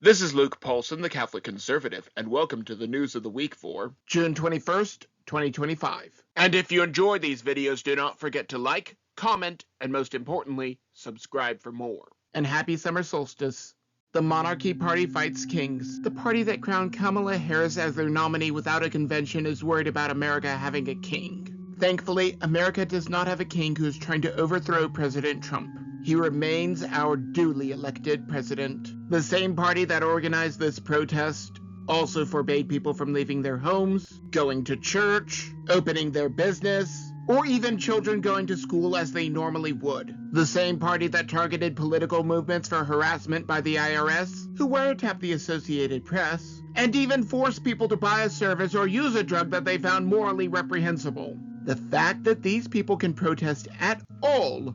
This is Luke Paulson, the Catholic Conservative, and welcome to the news of the week for June 21st, 2025. And if you enjoy these videos, do not forget to like, comment, and most importantly, subscribe for more. And happy summer solstice. The Monarchy Party fights kings. The party that crowned Kamala Harris as their nominee without a convention is worried about America having a king. Thankfully, America does not have a king who is trying to overthrow President Trump. He remains our duly elected president. The same party that organized this protest also forbade people from leaving their homes, going to church, opening their business, or even children going to school as they normally would. The same party that targeted political movements for harassment by the IRS, who wiretapped the Associated Press, and even forced people to buy a service or use a drug that they found morally reprehensible. The fact that these people can protest at all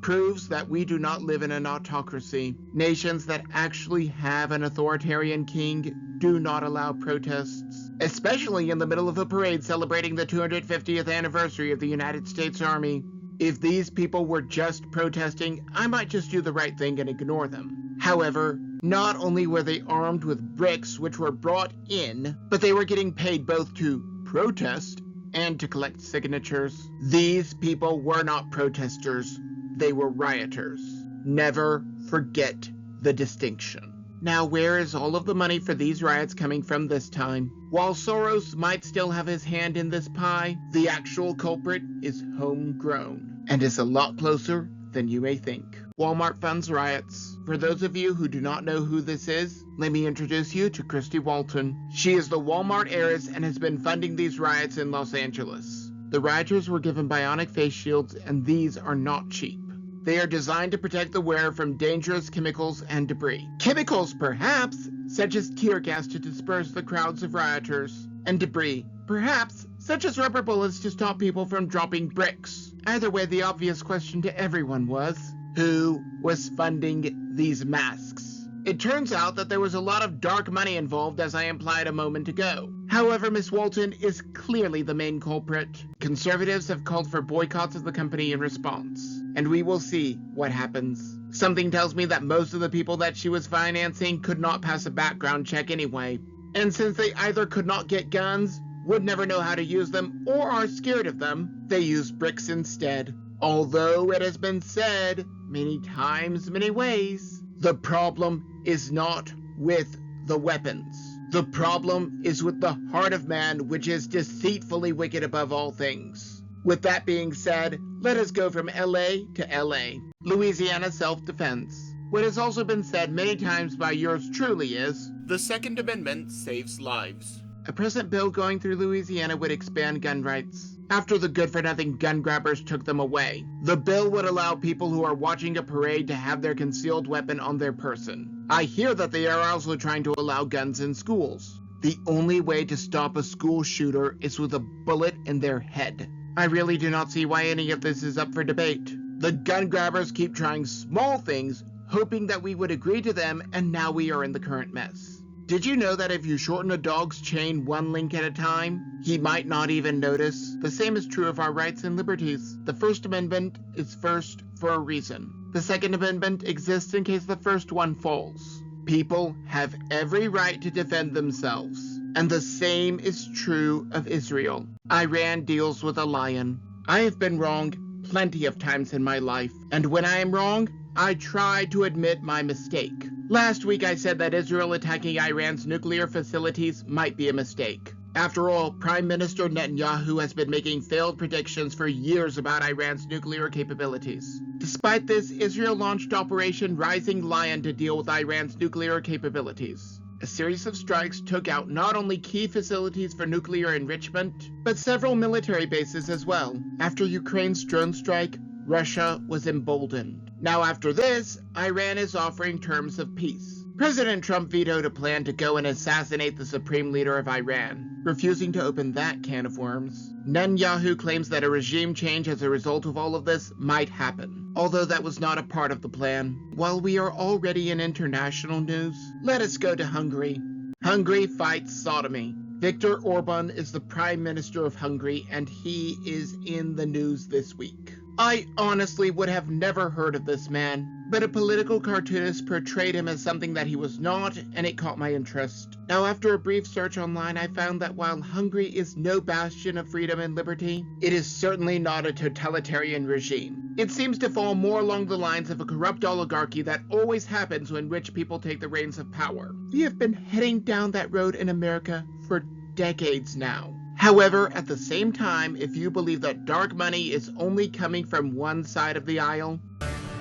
proves that we do not live in an autocracy. Nations that actually have an authoritarian king do not allow protests, especially in the middle of a parade celebrating the 250th anniversary of the United States Army. If these people were just protesting, I might just do the right thing and ignore them. However, not only were they armed with bricks which were brought in, but they were getting paid both to protest and to collect signatures. These people were not protesters. They were rioters. Never forget the distinction. Now, where is all of the money for these riots coming from this time? While Soros might still have his hand in this pie, the actual culprit is homegrown and is a lot closer than you may think. Walmart funds riots. For those of you who do not know who this is, let me introduce you to Christy Walton. She is the Walmart heiress and has been funding these riots in Los Angeles. The rioters were given bionic face shields, and these are not cheap. They are designed to protect the wearer from dangerous chemicals and debris. Chemicals, perhaps, such as tear gas to disperse the crowds of rioters, and debris, perhaps, such as rubber bullets to stop people from dropping bricks. Either way, the obvious question to everyone was, who was funding these masks? It turns out that there was a lot of dark money involved, as I implied a moment ago. However, Miss Walton is clearly the main culprit. Conservatives have called for boycotts of the company in response, and we will see what happens. Something tells me that most of the people that she was financing could not pass a background check anyway. And since they either could not get guns, would never know how to use them, or are scared of them, they use bricks instead. Although it has been said many times, many ways, the problem is not with the weapons. The problem is with the heart of man, which is deceitfully wicked above all things. With that being said, let us go from LA to LA. Louisiana Self-Defense. What has also been said many times by yours truly is, the Second Amendment saves lives. A present bill going through Louisiana would expand gun rights after the good-for-nothing gun grabbers took them away. The bill would allow people who are watching a parade to have their concealed weapon on their person. I hear that they are also trying to allow guns in schools. The only way to stop a school shooter is with a bullet in their head. I really do not see why any of this is up for debate. The gun grabbers keep trying small things, hoping that we would agree to them, and now we are in the current mess. Did you know that if you shorten a dog's chain one link at a time, he might not even notice? The same is true of our rights and liberties. The First Amendment is first for a reason. The Second Amendment exists in case the first one falls. People have every right to defend themselves. And the same is true of Israel. Iran deals with a lion. I have been wrong plenty of times in my life, and when I am wrong, I try to admit my mistake. Last week I said that Israel attacking Iran's nuclear facilities might be a mistake. After all, Prime Minister Netanyahu has been making failed predictions for years about Iran's nuclear capabilities. Despite this, Israel launched Operation Rising Lion to deal with Iran's nuclear capabilities. A series of strikes took out not only key facilities for nuclear enrichment, but several military bases as well. After Ukraine's drone strike, Russia was emboldened. Now after this, Iran is offering terms of peace. President Trump vetoed a plan to go and assassinate the supreme leader of Iran, refusing to open that can of worms. Netanyahu claims that a regime change as a result of all of this might happen, although that was not a part of the plan. While we are already in international news, let us go to Hungary. Hungary fights Sodomy. Viktor Orban is the Prime Minister of Hungary, and he is in the news this week. I honestly would have never heard of this man, but a political cartoonist portrayed him as something that he was not, and it caught my interest. Now, after a brief search online, I found that while Hungary is no bastion of freedom and liberty, it is certainly not a totalitarian regime. It seems to fall more along the lines of a corrupt oligarchy that always happens when rich people take the reins of power. We have been heading down that road in America for decades now. However, at the same time, if you believe that dark money is only coming from one side of the aisle,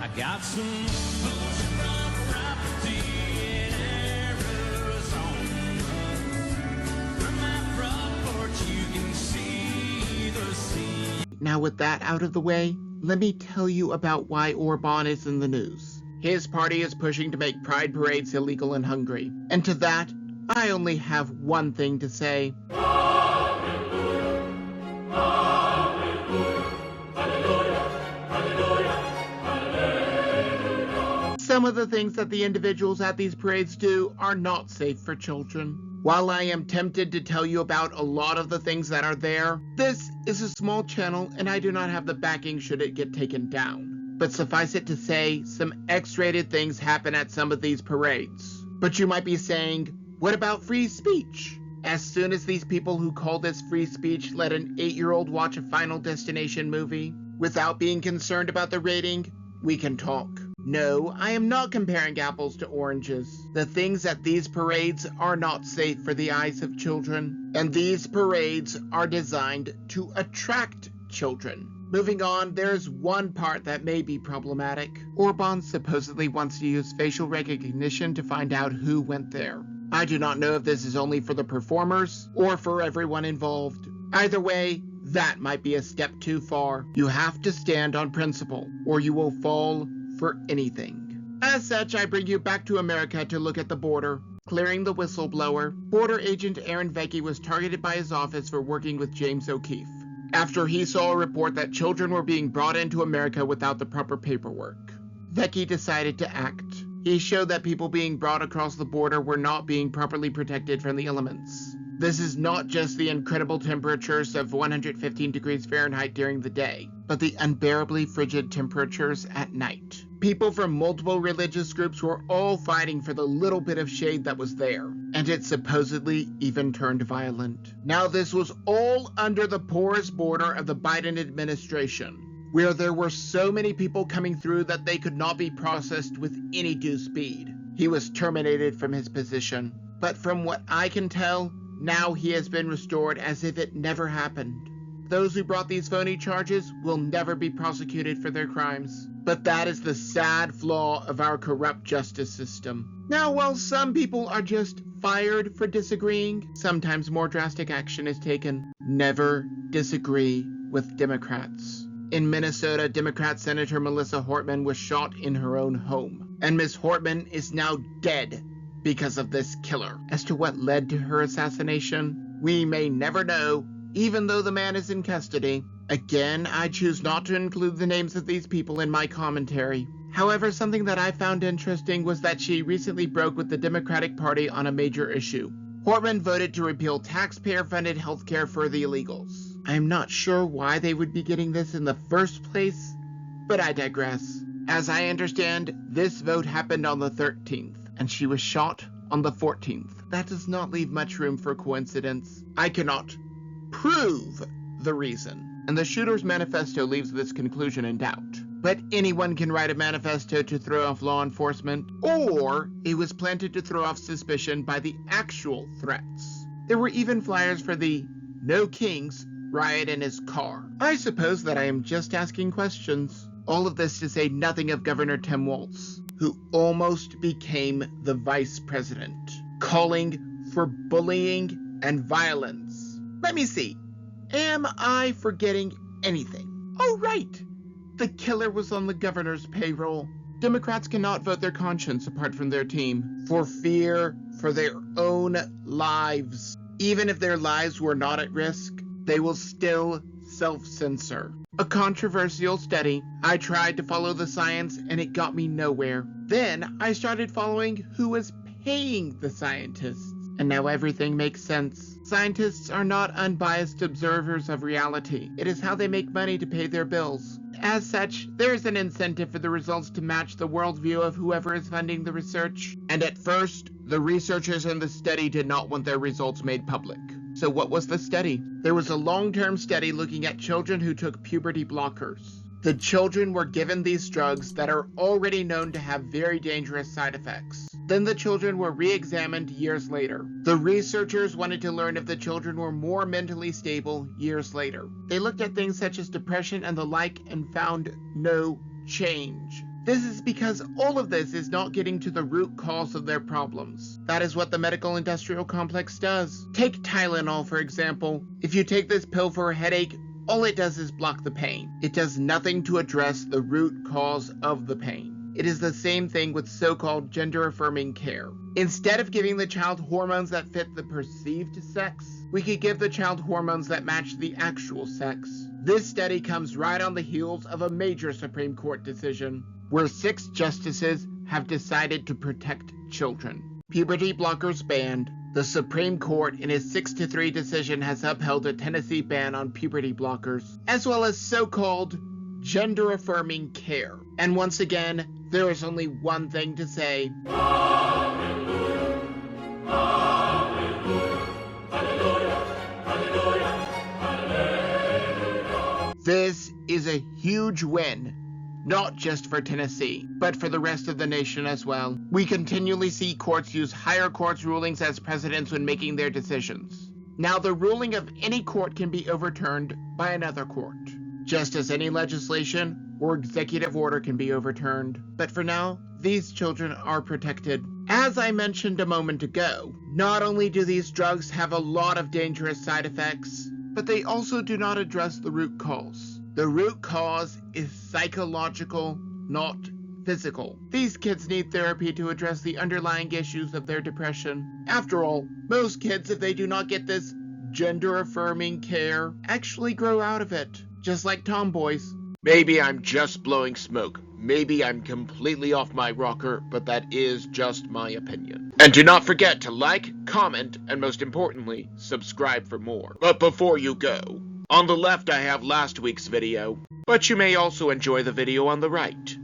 I got some oceanfront property in Arizona. From my front porch you can see the sea. Now with that out of the way, let me tell you about why Orbán is in the news. His party is pushing to make pride parades illegal in Hungary. And to that, I only have one thing to say. Some of the things that the individuals at these parades do are not safe for children. While I am tempted to tell you about a lot of the things that are there, this is a small channel and I do not have the backing should it get taken down. But suffice it to say, some X-rated things happen at some of these parades. But you might be saying, what about free speech? As soon as these people who call this free speech let an 8-year-old watch a Final Destination movie, without being concerned about the rating, we can talk. No, I am not comparing apples to oranges. The things at these parades are not safe for the eyes of children, and these parades are designed to attract children. Moving on, there's one part that may be problematic. Orbán supposedly wants to use facial recognition to find out who went there. I do not know if this is only for the performers or for everyone involved. Either way, that might be a step too far. You have to stand on principle, or you will fall for anything. As such, I bring you back to America to look at the border. Clearing the whistleblower, border agent Aaron Vecchi was targeted by his office for working with James O'Keefe after he saw a report that children were being brought into America without the proper paperwork. Vecchi decided to act. He showed that people being brought across the border were not being properly protected from the elements. This is not just the incredible temperatures of 115 degrees Fahrenheit during the day, but the unbearably frigid temperatures at night. People from multiple religious groups were all fighting for the little bit of shade that was there, and it supposedly even turned violent. Now this was all under the porous border of the Biden administration, where there were so many people coming through that they could not be processed with any due speed. He was terminated from his position, but from what I can tell, now he has been restored as if it never happened. Those who brought these phony charges will never be prosecuted for their crimes. But that is the sad flaw of our corrupt justice system. Now, while some people are just fired for disagreeing, sometimes more drastic action is taken. Never disagree with Democrats. In Minnesota, Democrat Senator Melissa Hortman was shot in her own home, and Ms. Hortman is now dead because of this killer. As to what led to her assassination, we may never know, even though the man is in custody. Again, I choose not to include the names of these people in my commentary. However, something that I found interesting was that she recently broke with the Democratic Party on a major issue. Hortman voted to repeal taxpayer-funded healthcare for the illegals. I am not sure why they would be getting this in the first place, but I digress. As I understand, this vote happened on the 13th, and she was shot on the 14th. That does not leave much room for coincidence. I cannot prove the reason, and the shooter's manifesto leaves this conclusion in doubt. But anyone can write a manifesto to throw off law enforcement, or it was planted to throw off suspicion by the actual threats. There were even flyers for the No Kings riot in his car. I suppose that I am just asking questions. All of this to say nothing of Governor Tim Walz, who almost became the vice president, calling for bullying and violence. Let me see. Am I forgetting anything? Oh, right. The killer was on the governor's payroll. Democrats cannot vote their conscience apart from their team for fear for their own lives. Even if their lives were not at risk, they will still self-censor. A controversial study. I tried to follow the science and it got me nowhere. Then I started following who was paying the scientists. And now everything makes sense. Scientists are not unbiased observers of reality. It is how they make money to pay their bills. As such, there is an incentive for the results to match the worldview of whoever is funding the research. And at first, the researchers in the study did not want their results made public. So what was the study? There was a long-term study looking at children who took puberty blockers. The children were given these drugs that are already known to have very dangerous side effects. Then the children were re-examined years later. The researchers wanted to learn if the children were more mentally stable years later. They looked at things such as depression and the like and found no change. This is because all of this is not getting to the root cause of their problems. That is what the medical industrial complex does. Take Tylenol, for example. If you take this pill for a headache, all it does is block the pain. It does nothing to address the root cause of the pain. It is the same thing with so-called gender-affirming care. Instead of giving the child hormones that fit the perceived sex, we could give the child hormones that match the actual sex. This study comes right on the heels of a major Supreme Court decision, where 6 justices have decided to protect children. Puberty blockers banned. The Supreme Court, in its 6-3 decision, has upheld a Tennessee ban on puberty blockers, as well as so-called gender-affirming care. And once again, there is only one thing to say. Hallelujah, hallelujah, hallelujah, hallelujah, hallelujah. This is a huge win. Not just for Tennessee, but for the rest of the nation as well. We continually see courts use higher courts' rulings as precedents when making their decisions. Now, the ruling of any court can be overturned by another court, just as any legislation or executive order can be overturned. But for now, these children are protected. As I mentioned a moment ago, not only do these drugs have a lot of dangerous side effects, but they also do not address the root cause. The root cause is psychological, not physical. These kids need therapy to address the underlying issues of their depression. After all, most kids, if they do not get this gender-affirming care, actually grow out of it, just like tomboys. Maybe I'm just blowing smoke. Maybe I'm completely off my rocker, but that is just my opinion. And do not forget to like, comment, and most importantly, subscribe for more. But before you go, on the left I have last week's video, but you may also enjoy the video on the right.